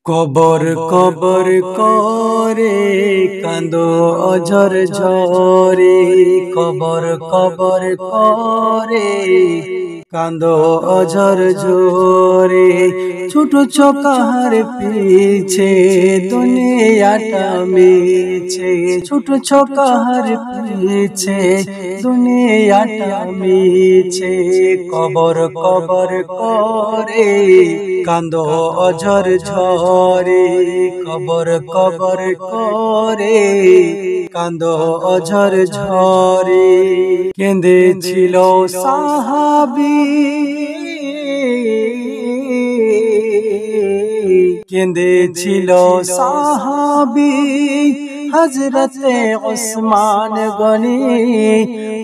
কবর কবর করে কান্দো অঝর ঝরে, কবর কবর করে কান্দো অঝর ঝরে। ছোট কাহার পিছে দুনিয়াটা মিছে, ছোট কাহার পিছে দুনিয়াটা মিছে। কবর কবর করে কান্দো অঝর ঝরে, কবর কবর করে কান্দো অঝর ঝরে। কেঁদেছিল সাহাবী, কেঁদেছিল সাহাবী হযরতে উসমান গনি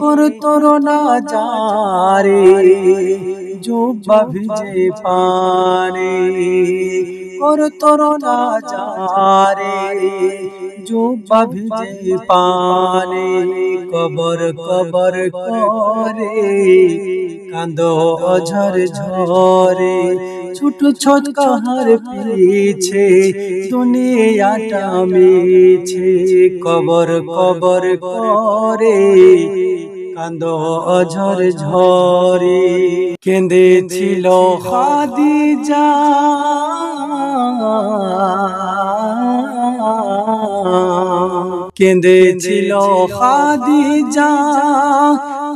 করতো না জারি, জুব্বা ভিজে পানি করতো না জারি, জুব্বা ভিজে পানি। কবর কবর করে কান্দো অঝর ঝরে, ছোট ছোট কাহার পিছে দুনিয়াটা মিছে। কবর কবর করে কান্দো অঝর ঝরে। কেঁদেছিল খাদিজা, কেঁদেছিল খাদিজা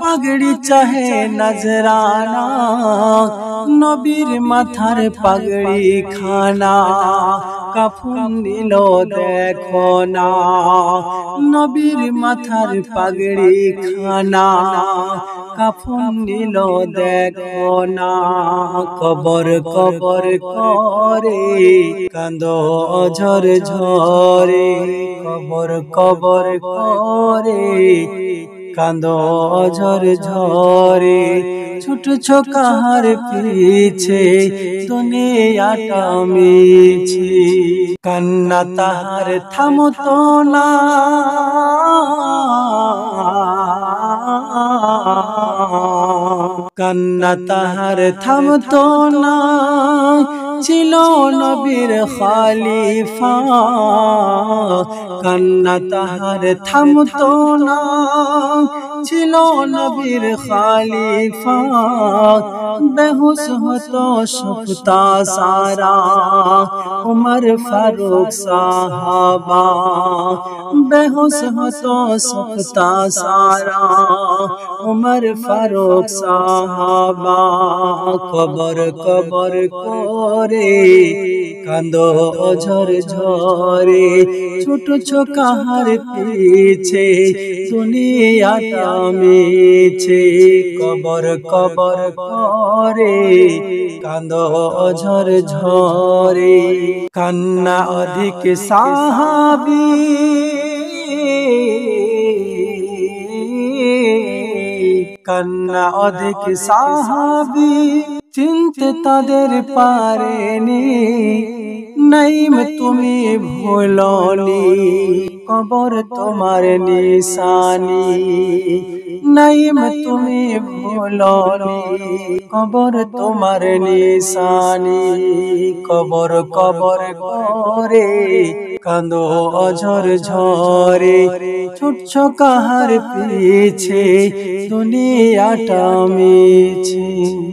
পাগড়ি চাহে নজরানা, নবীর মাথার পাগড়ি খানা কাফন নিল দেখো না, নবীর মাথার পাগড়ি খানা কাফন নিল দেখো না। কবর কবর করে কান্দো অঝর ঝরে, কবর কবর করে কান্দো অঝর ঝরে। ছোট কাহার পিছে দুনিয়াটা মিছে, কান্না তাহার থামতো না, কান্না তাহার থামতো না। ছিল নবীর খলিফা, কান্না তাহার থামতো না। ছিল নবীর খলিফা, বেহুশ হতো সপ্তা সারা উমর ফারুক সাহাবা, বেহুশ হতো সপ্তা সারা উমর ফারুক সাহাবা। কবর কবর করে কান্দো অঝর ঝরে, ছোট কাহার পিছে দুনিয়াটা মিছে। কবর কবর করে কান্দো অঝর ঝরে। কান্না অধিক সাহাবী, কান্না অধিক সাহাবী চিনতে তাদের পারেনি, নাইম তুমি ভুলনি কবর তোমার নিশানি, নাইম তুমি ভুলনি কবর তোমার নিশানি। কবর কবর করে কান্দো অঝর ঝরে, ছোট কাহার পিছে দুনিয়াটা মিছে।